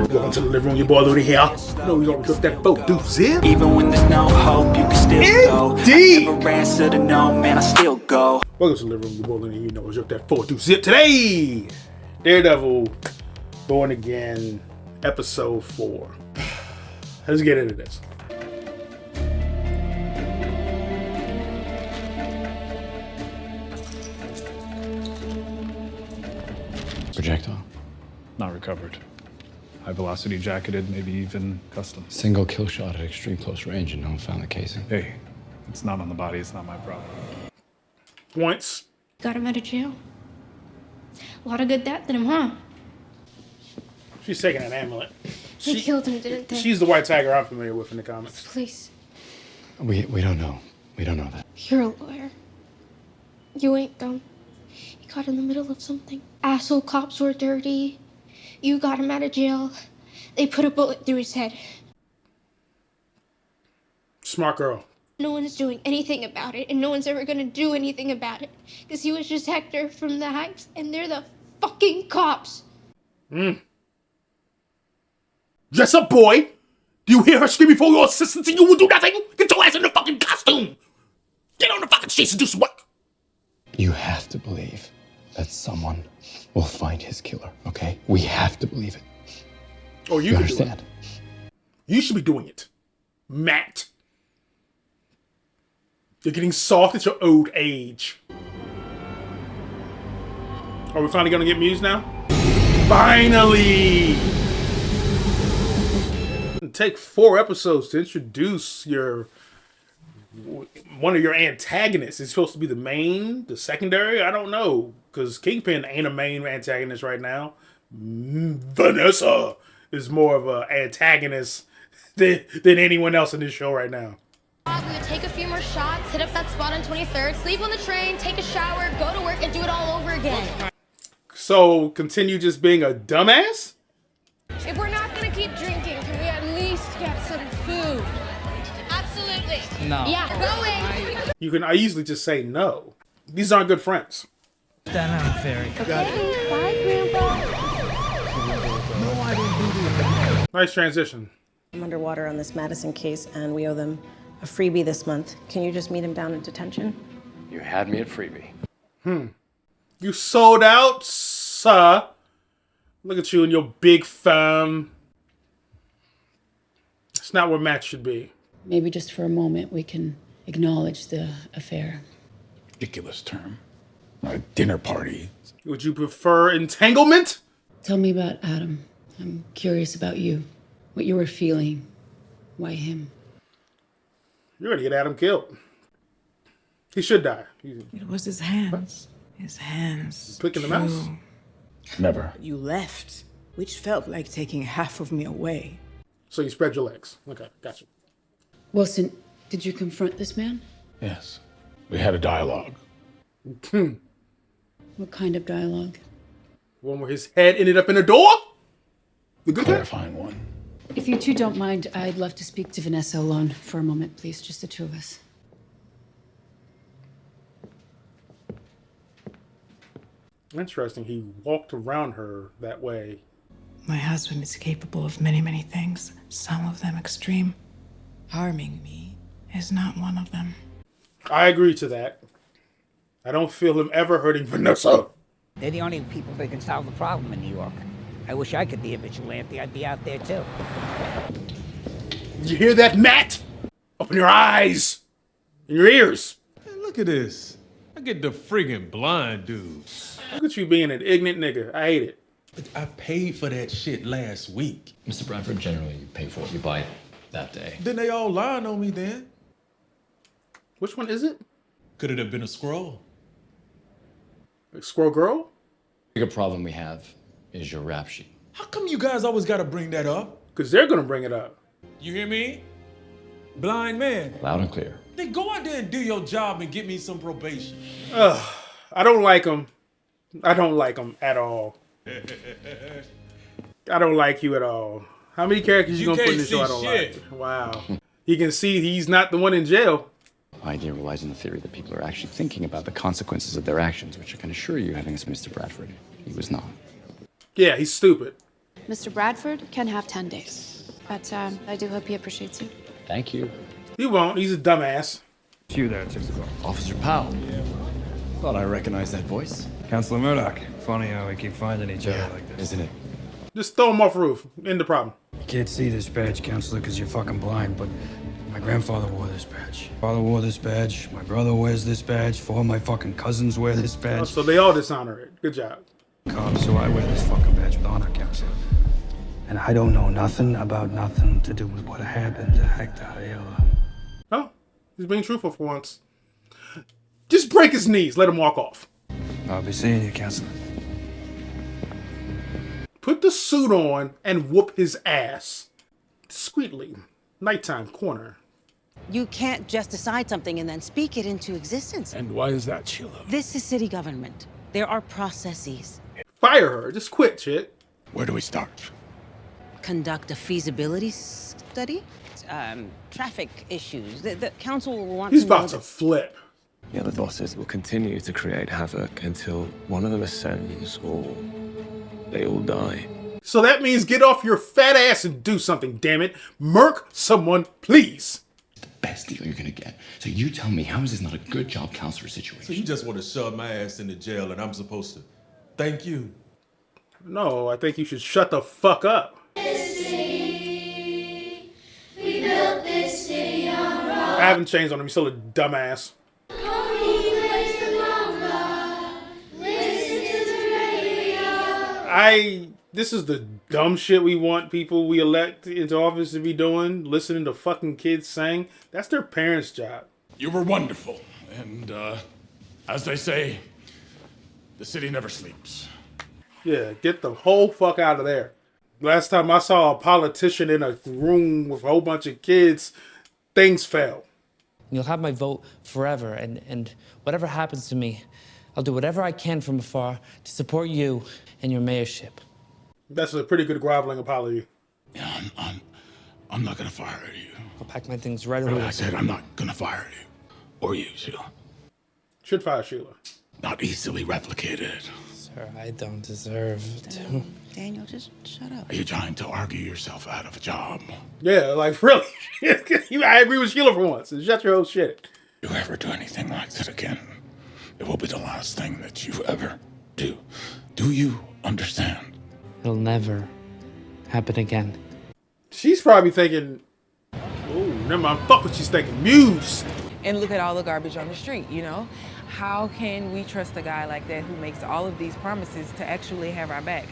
Welcome to the living room, your boy Looney here. You know we gonna cook that folk zip. Even when there's no hope, you can still go. I never answer to no, man, I still go. Welcome to the living room, your boy Looney. You know we cook that folk zip today. Daredevil, Born Again, episode 4. Let's get into this. Projectile. Not recovered. High velocity jacketed, maybe even custom. Single kill shot at extreme close range and no one found the casing. Hey, it's not on the body, it's not my problem. Points. Got him out of jail. A lot of good that did him, huh? She's taking an amulet. They killed him, didn't they? She's the white tiger I'm familiar with in the comics. Please. We don't know. We don't know that. You're a lawyer. You ain't dumb. He got in the middle of something. Asshole cops were dirty. You got him out of jail. They put a bullet through his head. Smart girl. No one's doing anything about it, and no one's ever gonna do anything about it. Because he was just Hector from the Heights, and they're the fucking cops. Dress up, boy! Do you hear her screaming for your assistance and you will do nothing? Get your ass in the fucking costume! Get on the fucking streets and do some work! You have to believe that someone will find his killer, okay? We have to believe it. Oh, you can understand? Do it. You should be doing it. Matt. You're getting soft at your old age. Are we finally gonna get Muse now? Finally! It'll take 4 episodes to introduce one of your antagonists. Is supposed to be the main, the secondary? I don't know. Because Kingpin ain't a main antagonist right now. Vanessa is more of an antagonist than anyone else in this show right now. We would take a few more shots, hit up that spot on 23rd, sleep on the train, take a shower, go to work, and do it all over again. So, continue just being a dumbass? If we're not gonna keep drinking, can we at least get some food? Absolutely. No. Yeah, going. You can easily just say no. These aren't good friends. That not very. Okay, bye, Grandpa. No, I didn't do that. Nice transition. I'm underwater on this Madison case, and we owe them a freebie this month. Can you just meet him down in detention? You had me at freebie. You sold out, sir. Look at you and your big firm. It's not where Matt should be. Maybe just for a moment we can acknowledge the affair. Ridiculous term. A dinner party. Would you prefer entanglement? Tell me about Adam. I'm curious about you. What you were feeling. Why him? You're gonna get Adam killed. He should die. It was his hands. His hands. Clicking the mouse? Never. You left, which felt like taking half of me away. So you spread your legs. Okay, gotcha. Wilson, did you confront this man? Yes. We had a dialogue. What kind of dialogue? One where his head ended up in a door? The good guy? Clarifying one. If you two don't mind, I'd love to speak to Vanessa alone for a moment, please. Just the two of us. Interesting. He walked around her that way. My husband is capable of many, many things. Some of them extreme. Harming me is not one of them. I agree to that. I don't feel him ever hurting Vanessa. They're the only people that can solve the problem in New York. I wish I could be a vigilante. I'd be out there too. Did you hear that, Matt? Open your eyes and your ears. Hey, look at this. I get the friggin' blind dude. Look at you being an ignorant nigga. I hate it. I paid for that shit last week. Mr. Bradford, generally you pay for what you buy that day. Then they all lying on me then. Which one is it? Could it have been a scroll? Like Squirrel Girl? The bigger problem we have is your rap sheet. How come you guys always gotta bring that up? Because they're going to bring it up. You hear me? Blind man. Loud and clear. Then go out there and do your job and get me some probation. I don't like him. I don't like him at all. I don't like you at all. How many characters you gonna put in the show I don't like? Wow. You can see he's not the one in jail. My idea relies on the theory that people are actually thinking about the consequences of their actions, which I can assure you, having as Mr. Bradford, he was not. Yeah, he's stupid. Mr. Bradford can have 10 days. But I do hope he appreciates you. Thank you. He won't. He's a dumbass. It's you there at 6 o'clock. Officer Powell. Thought I recognized that voice. Counselor Murdoch. Funny how we keep finding each other like this. Isn't it? Just throw him off the roof. End the problem. You can't see this badge, Counselor, because you're fucking blind, but my grandfather wore this badge. Father wore this badge. My brother wears this badge. 4 of my fucking cousins wear this badge. Oh, so they all dishonor it. Good job. Cops, so I wear this fucking badge with honor, Counselor. And I don't know nothing about nothing to do with what happened to Hector. Oh, he's being truthful for once. Just break his knees. Let him walk off. I'll be seeing you, Counselor. Put the suit on and whoop his ass. Discreetly. Nighttime corner. You can't just decide something and then speak it into existence. And why is that, Sheila? This is city government. There are processes. Fire her. Just quit, shit. Where do we start? Conduct a feasibility study. Traffic issues. The council will want He's to know about to flip. The other bosses will continue to create havoc until one of them ascends or they all die. So that means get off your fat ass and do something, damn it. Murk someone, please. Best deal you're gonna get. So you tell me, how is this not a good job counselor situation? So you just want to shove my ass into jail and I'm supposed to thank you? No, I think you should shut the fuck up. I haven't changed on him. He's still a dumbass. This is the dumb shit we want people we elect into office to be doing. Listening to fucking kids sing. That's their parents' job. You were wonderful. And, as they say, the city never sleeps. Yeah, get the whole fuck out of there. Last time I saw a politician in a room with a whole bunch of kids, things fell. You'll have my vote forever, and whatever happens to me, I'll do whatever I can from afar to support you and your mayorship. That's a pretty good groveling apology. Yeah, I'm not gonna fire you. I'll pack my things right away. I said I'm not gonna fire you. Or you, Sheila. Should fire Sheila. Not easily replicated. Sir, I don't deserve to. Daniel, just shut up. Are you trying to argue yourself out of a job? Yeah, like, really? I agree with Sheila for once. Shut your whole shit. If you ever do anything like that again, it will be the last thing that you ever do. Do you understand? It'll never happen again. She's probably thinking, oh, never mind. Fuck what she's thinking. Muse. And look at all the garbage on the street, you know? How can we trust a guy like that who makes all of these promises to actually have our back?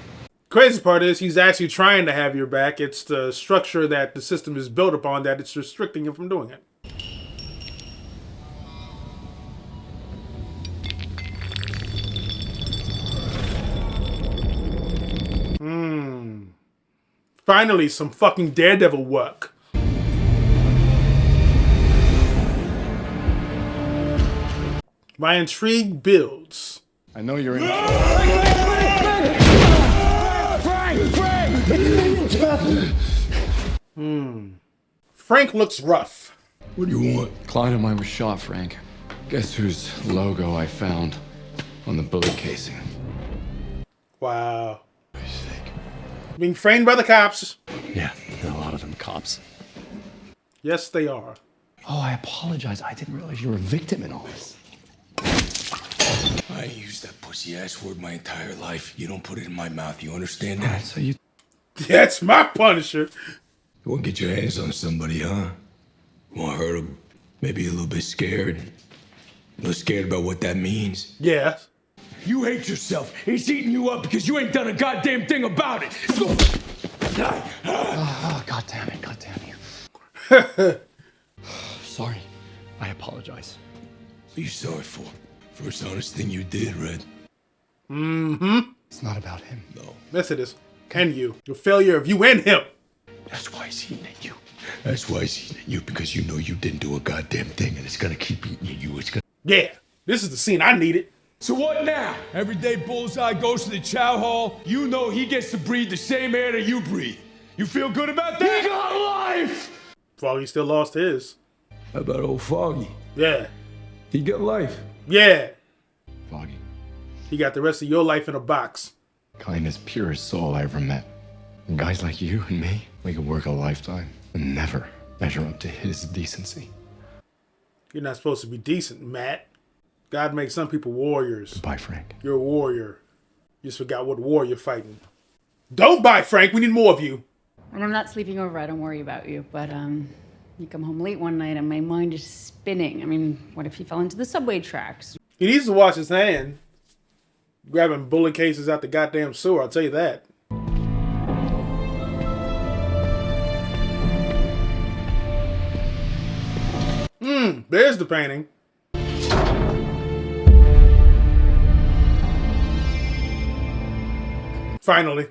Crazy part is he's actually trying to have your back. It's the structure that the system is built upon that it's restricting him from doing it. Finally, some fucking Daredevil work. My intrigue builds. I know you're in. Frank looks rough. What do you want? Clyde and mine were shot, Frank. Guess whose logo I found on the bullet casing? Wow. Being framed by the cops. Yeah, a lot of them cops. Yes, they are. Oh, I apologize. I didn't realize you were a victim in all this. I used that pussy ass word my entire life. You don't put it in my mouth. You understand that? So you. That's my Punisher. You want to get your hands on somebody, huh? You want to hurt them? Maybe a little bit scared. A little scared about what that means. Yeah. You hate yourself. He's eating you up because you ain't done a goddamn thing about it. Oh, God damn it. God damn you. Sorry. I apologize. What are you sorry for? First honest thing you did, Red. Mm-hmm. It's not about him. No. Yes, it is. And you. The failure of you and him. That's why he's eating at you. That's why he's eating at you, because you know you didn't do a goddamn thing, and it's gonna keep eating at you. It's gonna. Yeah. This is the scene I needed. So what now? Every day Bullseye goes to the chow hall. You know he gets to breathe the same air that you breathe. You feel good about that? He got life! Foggy still lost his. How about old Foggy? Yeah. He got life. Yeah. Foggy. He got the rest of your life in a box. Kindest, purest soul I ever met. And guys like you and me, we could work a lifetime and never measure up to his decency. You're not supposed to be decent, Matt. God makes some people warriors. Bye, Frank. You're a warrior. You just forgot what war you're fighting. Don't buy, Frank. We need more of you. When I'm not sleeping over, I don't worry about you. But you come home late one night and my mind is spinning. I mean, what if he fell into the subway tracks? He needs to wash his hand. Grabbing bullet cases out the goddamn sewer, I'll tell you that. There's the painting. Finally.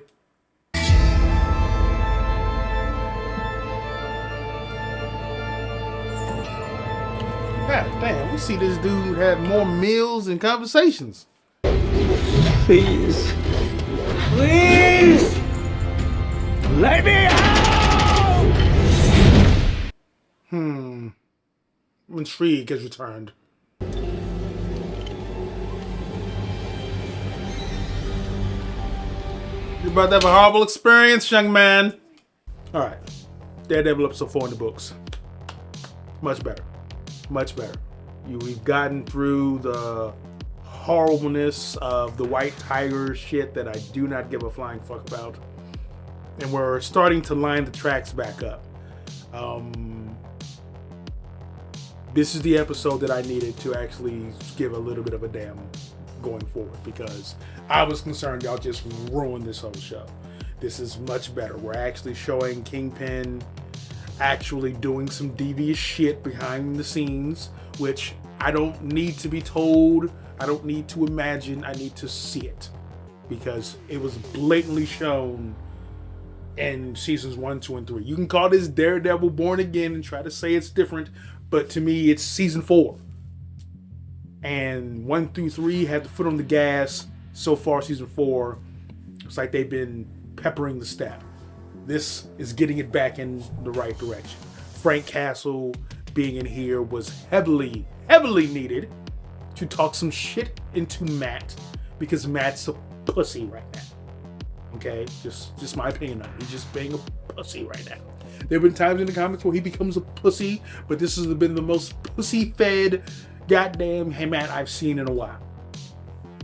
God damn, we see this dude have more meals and conversations. Please. Please! Let me out! Intrigue has returned. You're about to have a horrible experience, young man. Alright. Daredevil episode 4 in the books. Much better. Much better. We've gotten through the horribleness of the White Tiger shit that I do not give a flying fuck about. And we're starting to line the tracks back up. This is the episode that I needed to actually give a little bit of a damn going forward, because I was concerned y'all just ruined this whole show. This is much better. We're actually showing Kingpin actually doing some devious shit behind the scenes, which I don't need to be told. I don't need to imagine. I need to see it, because it was blatantly shown in seasons 1, 2, and 3. You can call this Daredevil Born Again and try to say it's different, but to me, it's season 4. And 1 through 3 had the foot on the gas. So far, season 4, it's like they've been peppering the step. This is getting it back in the right direction. Frank Castle being in here was heavily, heavily needed to talk some shit into Matt, because Matt's a pussy right now. Okay, just my opinion on it. He's just being a pussy right now. There have been times in the comics where he becomes a pussy, but this has been the most pussy-fed goddamn Matt I've seen in a while.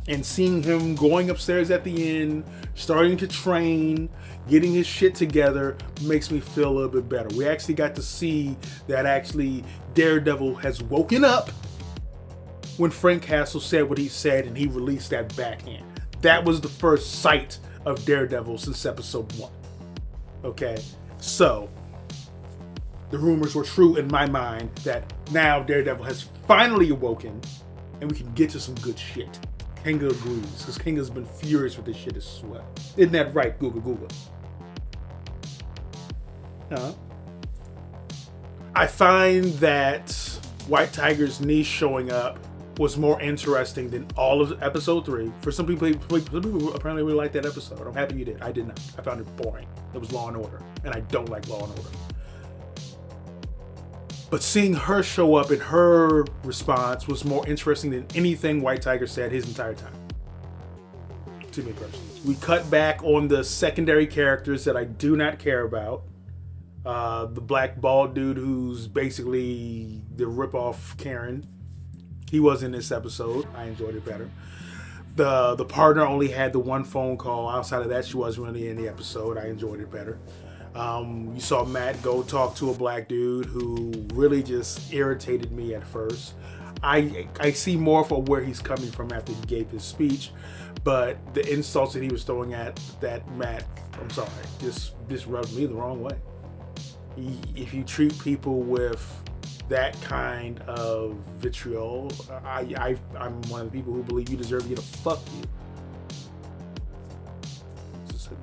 And seeing him going upstairs at the end, starting to train, getting his shit together, makes me feel a little bit better. We actually got to see that actually Daredevil has woken up when Frank Castle said what he said and he released that backhand. That was the first sight of Daredevil since episode 1. Okay, so the rumors were true in my mind that now Daredevil has finally awoken and we can get to some good shit. Kinga agrees, because Kinga's been furious with this shit as well. Isn't that right, Google? I find that White Tiger's niece showing up was more interesting than all of episode 3. For some people apparently really liked that episode. I'm happy you did. I did not. I found it boring. It was Law and Order, and I don't like Law and Order. But seeing her show up and her response was more interesting than anything White Tiger said his entire time. To me personally. We cut back on the secondary characters that I do not care about. The black bald dude who's basically the ripoff Karen. He was in this episode. I enjoyed it better. The partner only had the one phone call. Outside of that, she wasn't really in the episode. I enjoyed it better. You saw Matt go talk to a black dude who really just irritated me at first. I see more for where he's coming from after he gave his speech, but the insults that he was throwing at that Matt, I'm sorry, this rubbed me the wrong way. If you treat people with that kind of vitriol, I'm one of the people who believe you deserve to get a fuck you.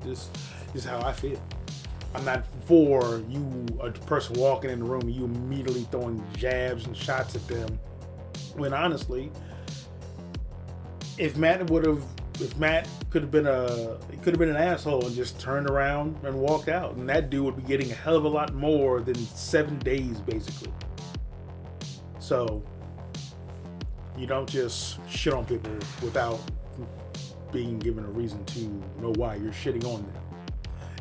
This is how I feel. I'm not for you, a person walking in the room and you immediately throwing jabs and shots at them. When honestly, if Matt could have been an asshole and just turned around and walked out, and that dude would be getting a hell of a lot more than 7 days basically. So you don't just shit on people without being given a reason to know why you're shitting on them.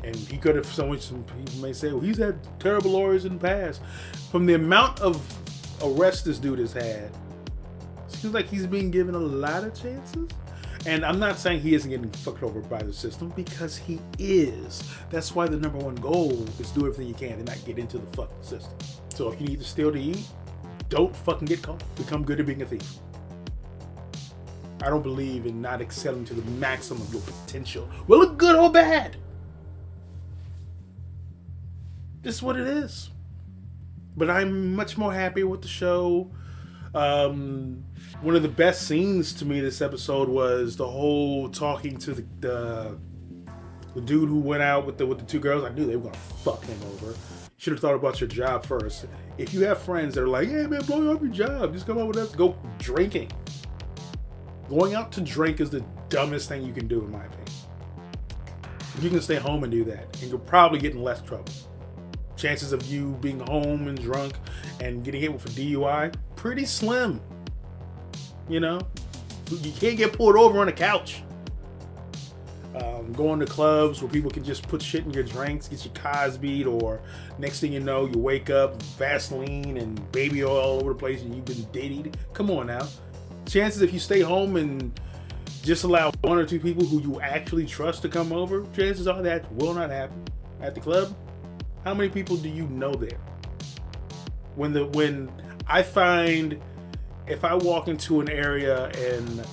And he could have, some people may say, well, he's had terrible lawyers in the past. From the amount of arrests this dude has had, it seems like he's being given a lot of chances. And I'm not saying he isn't getting fucked over by the system, because he is. That's why the number one goal is do everything you can to not get into the fucking system. So if you need to steal to eat, don't fucking get caught. Become good at being a thief. I don't believe in not excelling to the maximum of your potential. Will it good or bad? This is what it is. But I'm much more happy with the show. One of the best scenes to me this episode was the whole talking to the dude who went out with the two girls. I knew they were gonna fuck him over. Should have thought about your job first. If you have friends that are like, "Hey man, blow up your job. Just come out with us. Go drinking." Going out to drink is the dumbest thing you can do, in my opinion. You can stay home and do that, and you'll probably get in less trouble. Chances of you being home and drunk and getting hit with a DUI, pretty slim. You know? You can't get pulled over on a couch. Going to clubs where people can just put shit in your drinks, get you Cosby'd, or next thing you know, you wake up, Vaseline and baby oil all over the place and you've been diddied. Come on now. Chances if you stay home and just allow one or two people who you actually trust to come over, chances are that will not happen. At the club, how many people do you know there? When I find, if I walk into an area and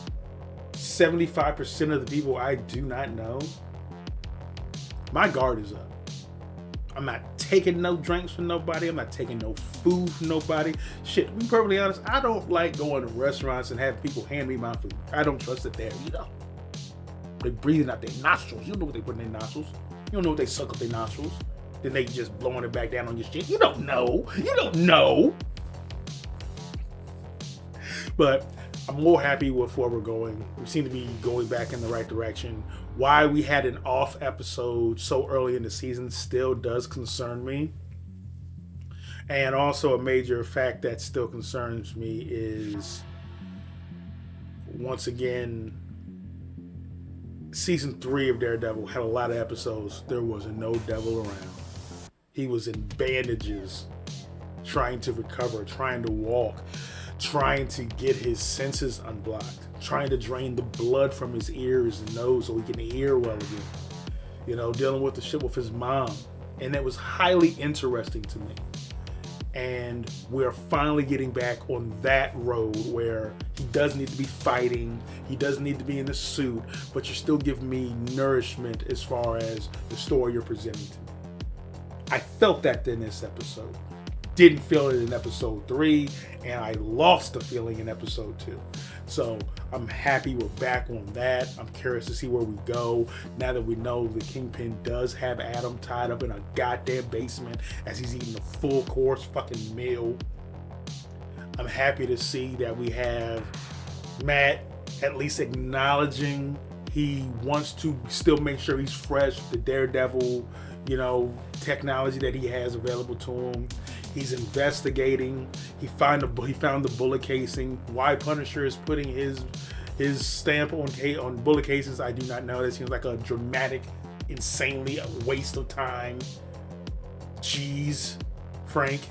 75% of the people I do not know, my guard is up. I'm not taking no drinks from nobody. I'm not taking no food from nobody. Shit, to be perfectly honest, I don't like going to restaurants and having people hand me my food. I don't trust it there either. They're breathing out their nostrils. You don't know what they put in their nostrils. You don't know what they suck up their nostrils. Then they just blowing it back down on your shit. You don't know. You don't know. But I'm more happy with where we're going. We seem to be going back in the right direction. Why we had an off episode so early in the season still does concern me. And also a major fact that still concerns me is, once again, season 3 of Daredevil had a lot of episodes. There was no devil around. He was in bandages, trying to recover, trying to walk, trying to get his senses unblocked, trying to drain the blood from his ears and nose so he can hear well again. You know, dealing with the shit with his mom. And that was highly interesting to me. And we're finally getting back on that road where he does need to be fighting, he does need to be in the suit, but you're still giving me nourishment as far as the story you're presenting to me. I felt that in this episode. Didn't feel it in episode 3, and I lost the feeling in episode 2. So I'm happy we're back on that. I'm curious to see where we go now that we know the Kingpin does have Adam tied up in a goddamn basement as he's eating a full course fucking meal. I'm happy to see that we have Matt at least acknowledging he wants to still make sure he's fresh, the Daredevil, you know, technology that he has available to him. He's investigating. He found the bullet casing. Why Punisher is putting his stamp on bullet cases, I do not know. That seems like a dramatic, insanely waste of time. Jeez, Frank.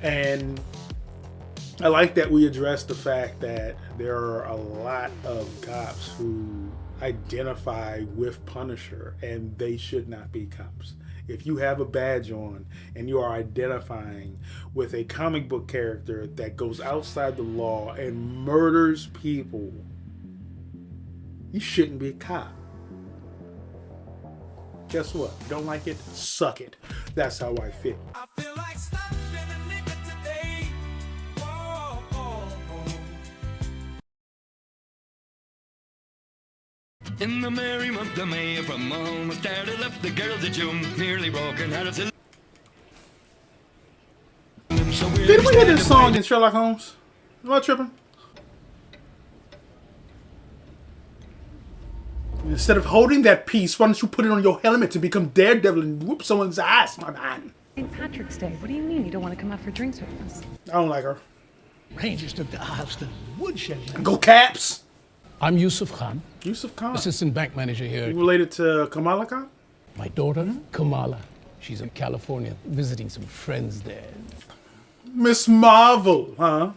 And I like that we addressed the fact that there are a lot of cops who identify with Punisher, and they should not be cops. If you have a badge on and you are identifying with a comic book character that goes outside the law and murders people, you shouldn't be a cop. Guess what? Don't like it? Suck it. That's how I feel. In the merry month of May, from home, started up the girls at June, nearly broken hearted. Did we hear this song in Sherlock Holmes? Am I tripping? Instead of holding that piece, why don't you put it on your helmet to become Daredevil and whoop someone's ass, my man? St. Patrick's Day. What do you mean you don't want to come out for drinks with us? I don't like her. Rangers took the house to woodshed. Go Caps! I'm Yusuf Khan. Yusuf Khan. Assistant bank manager here. You related to Kamala Khan? My daughter, Kamala. She's in California visiting some friends there. Miss Marvel, huh?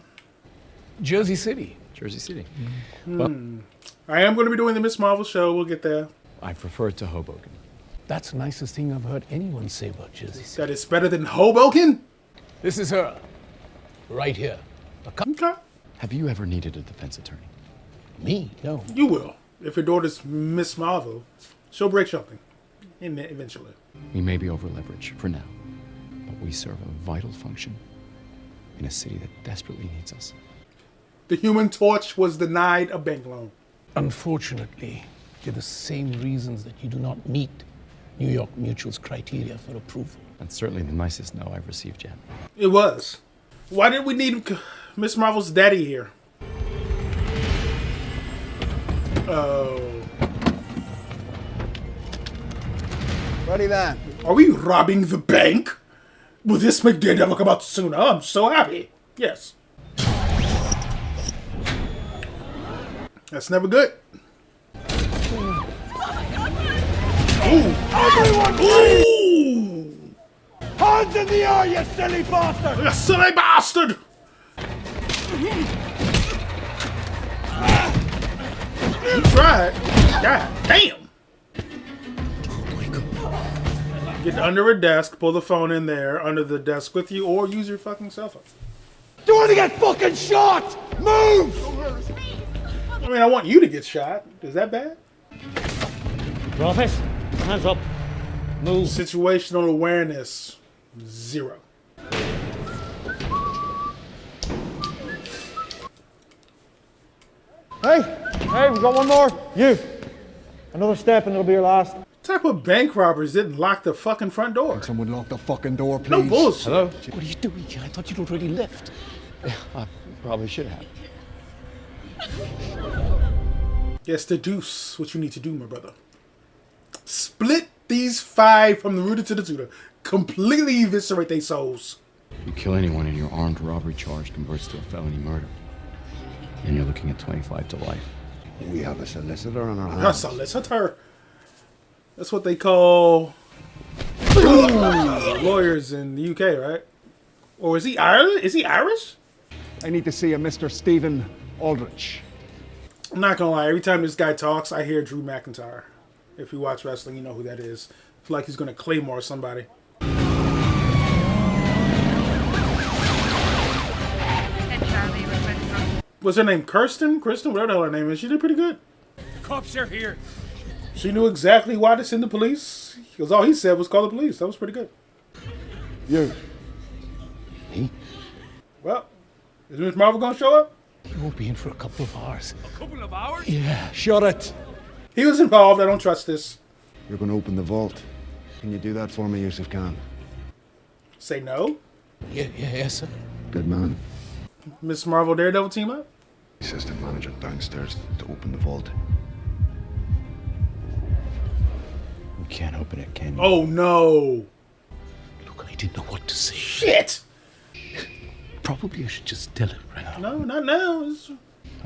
Jersey City. Jersey City. I am going to be doing the Miss Marvel show. We'll get there. I prefer it to Hoboken. That's the nicest thing I've heard anyone say about Jersey City. That it's better than Hoboken? This is her. Right here. Okay. Have you ever needed a defense attorney? Me? No. You will. If your daughter's Miss Marvel, she'll break something. Eventually. We may be over leveraged for now, but we serve a vital function in a city that desperately needs us. The Human Torch was denied a bank loan. Unfortunately, they're the same reasons that you do not meet New York Mutual's criteria for approval. That's certainly the nicest no I've received yet. It was. Why did we need Miss Marvel's daddy here? Oh. Ready then. Are we robbing the bank? Will this make Daredevil come out sooner? I'm so happy. Yes. That's never good. Ooh. Everyone, Ooh. hands in the air, you silly bastard! You silly bastard! You tried. God damn. Get under a desk, pull the phone in there, under the desk with you, or use your fucking cell phone. Do you want to get fucking shot? Move! I mean, I want you to get shot. Is that bad? Office, hands up. Move. Situational awareness, 0. Hey, we got one more. You. Another step and it'll be your last. What type of bank robbers didn't lock the fucking front door? Can someone lock the fucking door, please? No bullshit. Hello? What are you doing here? I thought you'd already left. Yeah, I probably should have. Yes, deduce what you need to do, my brother. Split these 5 from the rooter to the tutor. Completely eviscerate their souls. You kill anyone and your armed robbery charge converts to a felony murder. And you're looking at 25 to life. We have a solicitor on our hands. A solicitor? That's what they call lawyers in the UK, right? Or is he Ireland? Is he Irish? I need to see a Mr. Stephen Aldrich. I'm not gonna lie, every time this guy talks, I hear Drew McIntyre. If you watch wrestling, you know who that is. It's like he's gonna claymore somebody. What's her name? Kristen, whatever the hell her name is. She did pretty good. The cops are here. She knew exactly why to send the police. Because all he said was call the police. That was pretty good. You. Me? Well, is Miss Marvel gonna show up? He won't be in for a couple of hours. A couple of hours? Yeah. Shut it. He was involved. I don't trust this. You're going to open the vault. Can you do that for me, Yusuf Khan? Say no. Yes, sir. Good man. Miss Marvel Daredevil team up? Assistant manager downstairs to open the vault. You can't open it, can you? Oh no. Look, I didn't know what to say. Shit. Probably I should just tell him right now. No, not now. All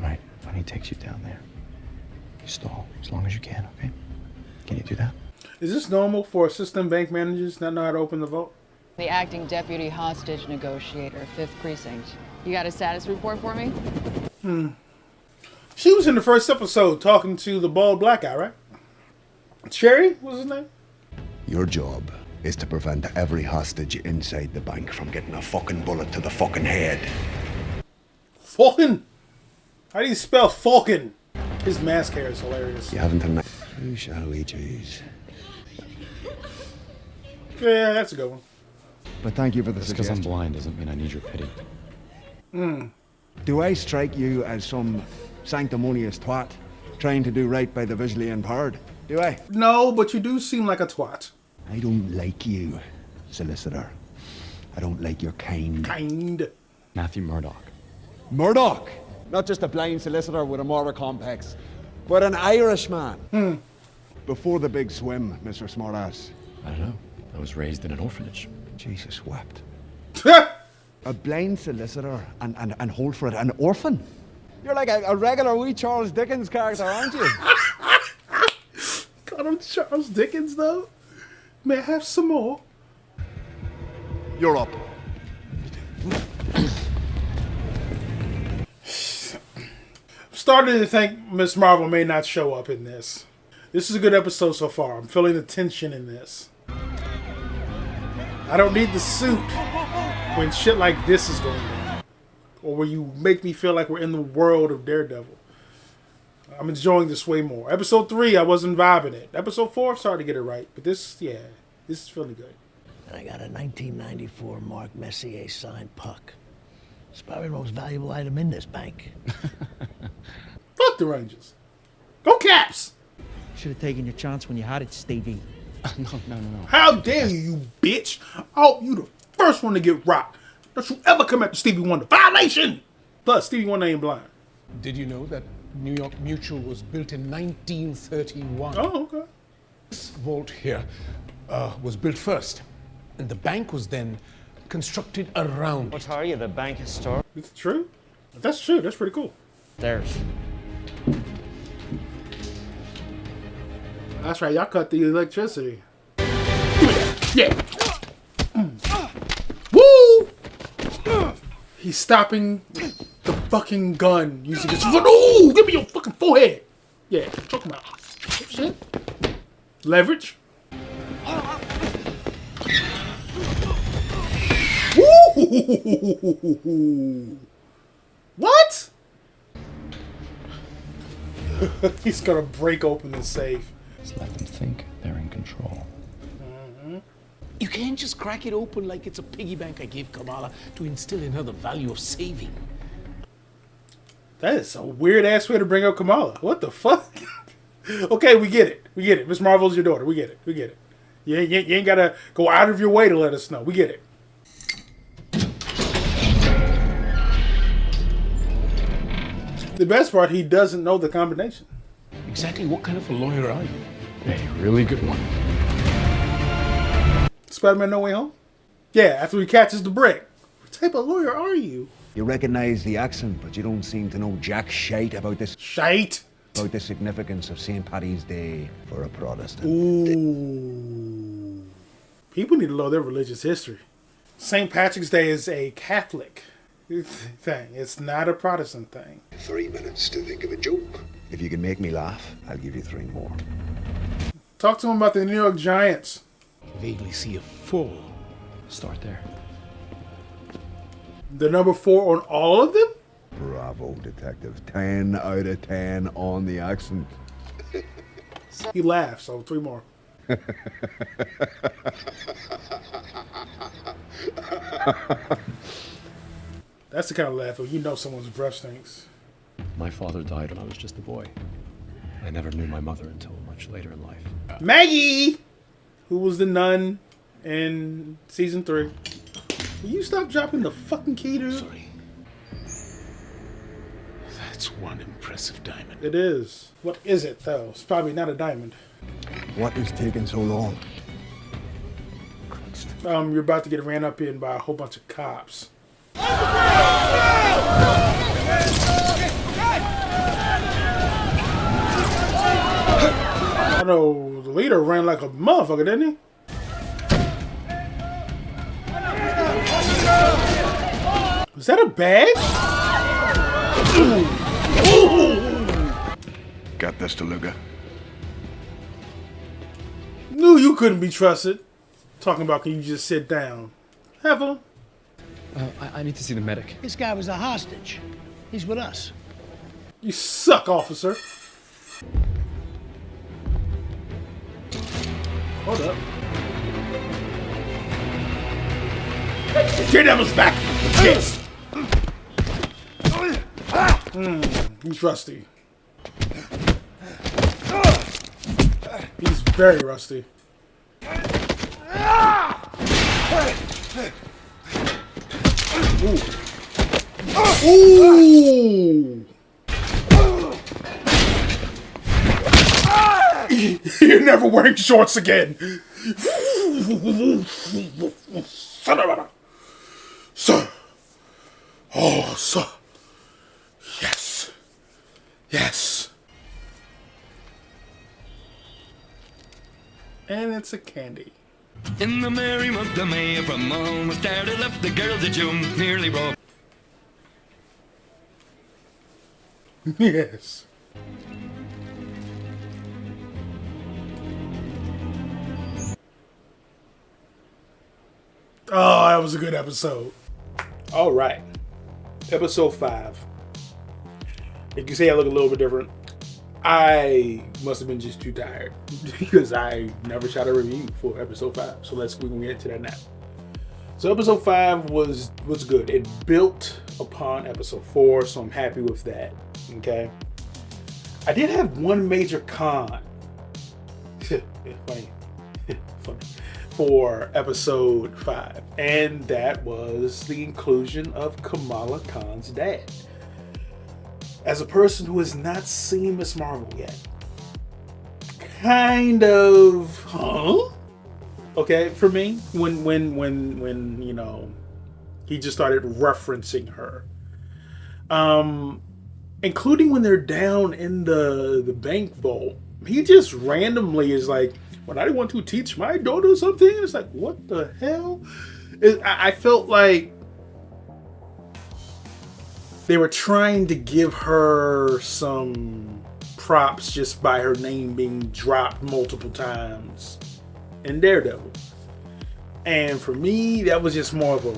right, when he takes you down there, you stall as long as you can, okay? Can you do that? Is this normal for assistant bank managers not know how to open the vault? The acting deputy hostage negotiator, 5th Precinct. You got a status report for me? She was in the first episode talking to the bald black guy, right? Cherry was his name? Your job is to prevent every hostage inside the bank from getting a fucking bullet to the fucking head. Falcon? How do you spell Falcon? His mask hair is hilarious. You haven't done that. Who shall we choose? Yeah, that's a good one. But thank you for the Just because I'm suggestion. blind doesn't mean I need your pity. Do I strike you as some sanctimonious twat trying to do right by the visually impaired? Do I? No, but you do seem like a twat. I don't like you, solicitor. I don't like your kind. Matthew Murdoch. Murdoch! Not just a blind solicitor with a murder complex, but an Irishman. Before the big swim, Mr. Smartass. I don't know. I was raised in an orphanage. Jesus wept. A blind solicitor and hold for it, an orphan. You're like a regular wee Charles Dickens character, aren't you? Call him Charles Dickens, though? May I have some more? You're up. Starting to think Miss Marvel may not show up in this. This is a good episode so far. I'm feeling the tension in this. I don't need the suit when shit like this is going on. Or where you make me feel like we're in the world of Daredevil. I'm enjoying this way more. Episode 3, I wasn't vibing it. Episode 4, I'm starting to get it right. But this, yeah, this is feeling good. And I got a 1994 Mark Messier signed puck. It's probably the most valuable item in this bank. Fuck the Rangers. Go Caps! Should have taken your chance when you had it, Stevie. No. How dare you bitch! Oh, you the first one to get rocked. Don't you ever come after Stevie Wonder. Violation! Plus, Stevie Wonder ain't blind. Did you know that New York Mutual was built in 1931? Oh, okay. This vault here was built first, and the bank was then constructed around. What are you, the bank historian? It's true. That's true. That's pretty cool. There's. That's right. Y'all cut the electricity. Yeah. Woo! He's stopping the fucking gun using his foot. Ooh, give me your fucking forehead. Yeah, choke him out. Shit. Leverage. Woo! What? He's gonna break open the safe. Just let them think they're in control. You can't just crack it open like it's a piggy bank I gave Kamala to instill in her the value of saving. That is a weird ass way to bring up Kamala. What the fuck? Okay, we get it. We get it. Miss Marvel's your daughter. We get it. We get it. You ain't gotta go out of your way to let us know. We get it. The best part, he doesn't know the combination. Exactly what kind of a lawyer are you? A really good one. Spider-Man No Way Home? Yeah, after he catches the brick. What type of lawyer are you? You recognize the accent, but you don't seem to know jack shite about this. Shite? About the significance of St. Paddy's Day for a Protestant. Ooh. People need to know their religious history. St. Patrick's Day is a Catholic thing. It's not a Protestant thing. 3 minutes to think of a joke. If you can make me laugh, I'll give you 3 more. Talk to him about the New York Giants. Vaguely see a 4. Start there. The number 4 on all of them? Bravo, detective. 10 out of 10 on the accent. He laughs, so 3 more. That's the kind of laugh where you know someone's breath stinks. My father died when I was just a boy. I never knew my mother until much later in life. Maggie! Who was the nun in season 3. Will you stop dropping the fucking key, dude? Sorry. That's one impressive diamond. It is. What is it, though? It's probably not a diamond. What is taking so long? You're about to get ran up in by a whole bunch of cops. I know the leader ran like a motherfucker, didn't he? Is that a badge? Got this, DeLuga. Knew you couldn't be trusted. Talking about, can you just sit down? Have a. I need to see the medic. This guy was a hostage. He's with us. You suck, officer. Hold up. Daredevil's back! Yes! He's rusty. He's very rusty. Ooh. Ooh! You're never wearing shorts again! Sir! Oh, sir! Yes! Yes! And it's a candy. In the merry month of May, from home, started up the girls at June, nearly broke. Yes. Oh, that was a good episode. All right. Episode 5. You can say I look a little bit different. I must have been just too tired because I never shot a review for episode 5. So we can get into that now. So episode 5 was good. It built upon episode 4, so I'm happy with that. Okay. I did have one major con. Funny. For episode 5, and that was the inclusion of Kamala Khan's dad. As a person who has not seen Miss Marvel yet, kind of, okay, for me, when you know, he just started referencing her, including when they're down in the bank vault, he just randomly is like, "When I want to teach my daughter something," it's like, what the hell? I felt like they were trying to give her some props just by her name being dropped multiple times in Daredevil. And for me, that was just more of a,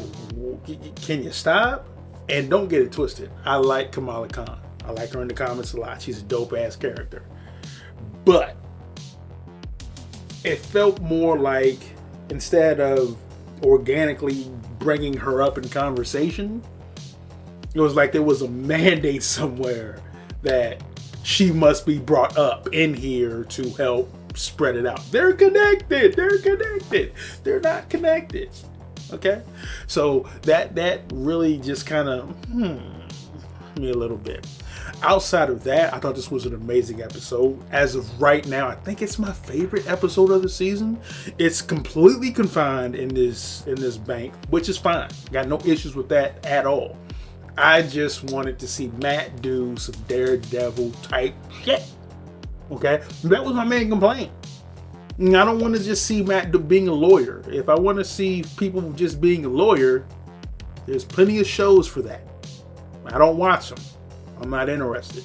can you stop? And don't get it twisted. I like Kamala Khan. I like her in the comics a lot. She's a dope ass character. But it felt more like, instead of organically bringing her up in conversation, it was like there was a mandate somewhere that she must be brought up in here to help spread it out. They're connected. They're not connected. Okay? So that really just kind of me a little bit. Outside of that, I thought this was an amazing episode. As of right now, I think it's my favorite episode of the season. It's completely confined in this bank, which is fine. Got no issues with that at all. I just wanted to see Matt do some Daredevil type shit. Okay? That was my main complaint. I don't want to just see Matt being a lawyer. If I want to see people just being a lawyer, there's plenty of shows for that. I don't watch them. I'm not interested.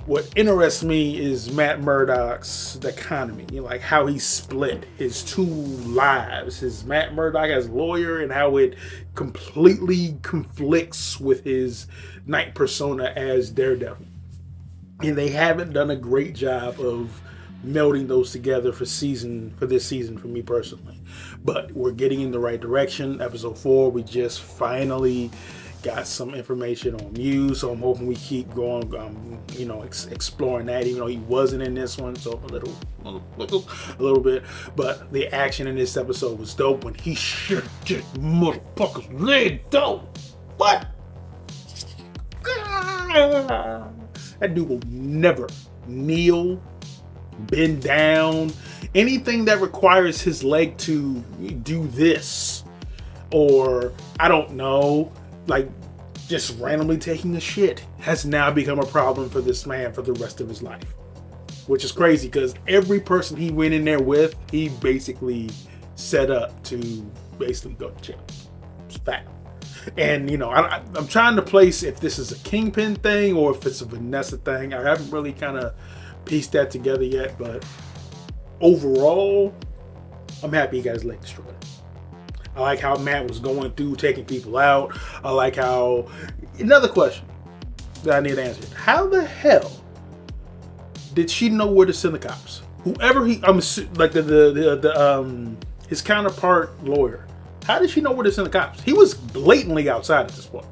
What interests me is Matt Murdock's dichotomy, like how he split his two lives, his Matt Murdock as lawyer, and how it completely conflicts with his night persona as Daredevil. And they haven't done a great job of melding those together for this season for me personally. But we're getting in the right direction. Episode 4, we just finally got some information on Muse, so I'm hoping we keep going, exploring that, even though he wasn't in this one, so a little bit. But the action in this episode was dope when he shit this motherfucker's leg, though. What? That dude will never kneel, bend down, anything that requires his leg to do this, or I don't know, like just randomly taking a shit has now become a problem for this man for the rest of his life, which is crazy because every person he went in there with, he basically set up to basically go to jail. It's fact. And I'm trying to place if this is a Kingpin thing or if it's a Vanessa thing. I haven't really kind of pieced that together yet, but overall, I'm happy he got his leg destroyed. I like how Matt was going through taking people out. I like how, another question that I need answered: how the hell did she know where to send the cops? Whoever like his counterpart lawyer. How did she know where to send the cops? He was blatantly outside at this point.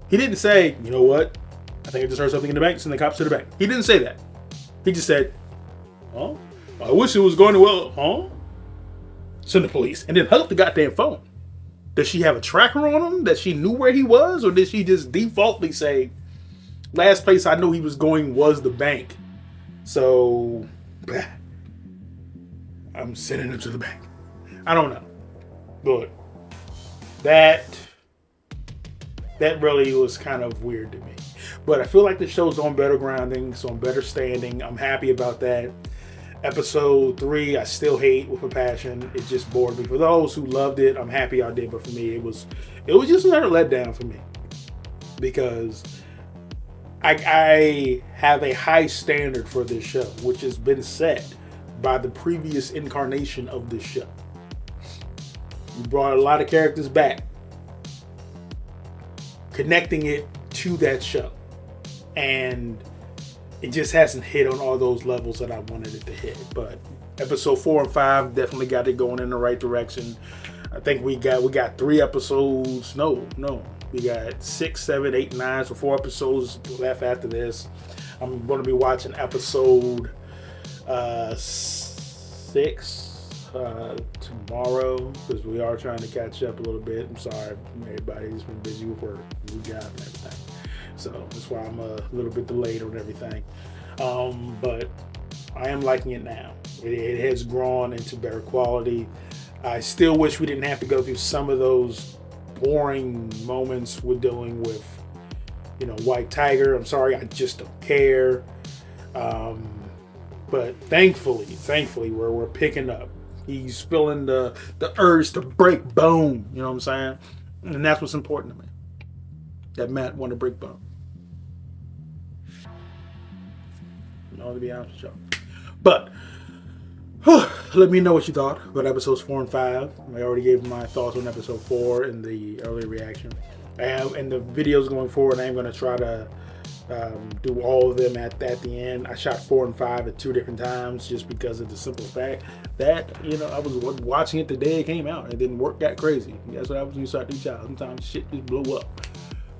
He didn't say, you know what? I think I just heard something in the bank. Send the cops to the bank. He didn't say that. He just said, "Oh, I wish it was going well." Huh? Send the police, and then hung up the goddamn phone. Does she have a tracker on him that she knew where he was, or did she just defaultly say, "Last place I knew he was going was the bank, so I'm sending him to the bank"? I don't know, but that really was kind of weird to me. But I feel like the show's on better grounding, so on better standing. I'm happy about that. Episode 3, I still hate with a passion. It just bored me. For those who loved it, I'm happy I did, but for me, it was just another letdown for me. Because I have a high standard for this show, which has been set by the previous incarnation of this show. We brought a lot of characters back, connecting it to that show. And it just hasn't hit on all those levels that I wanted it to hit. But episode 4 and 5 definitely got it going in the right direction. I think we got 3 episodes. No. We got 6, 7, 8, 9. So 4 episodes left after this. I'm going to be watching episode 6 tomorrow, because we are trying to catch up a little bit. I'm sorry, everybody's been busy with work, new job and everything. So that's why I'm a little bit delayed on everything. But I am liking it now. It has grown into better quality. I still wish we didn't have to go through some of those boring moments we're dealing with, White Tiger. I'm sorry, I just don't care. But thankfully, we're picking up. He's feeling the urge to break bone. You know what I'm saying? And that's what's important to me. That Matt wanted to break bone. To be honest with y'all. But let me know what you thought about episodes 4 and 5. I already gave my thoughts on episode 4 in the earlier reaction. And the videos going forward, I am going to try to do all of them at the end. I shot 4 and 5 at 2 different times just because of the simple fact that, I was watching it the day it came out. It didn't work that crazy. That's what happens when you start to child. Sometimes shit just blow up.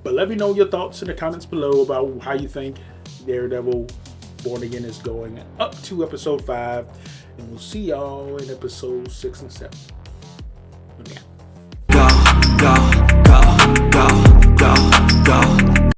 But let me know your thoughts in the comments below about how you think Daredevil Born Again is going up to episode 5. And we'll see y'all in episode 6 and 7. Yeah. Go.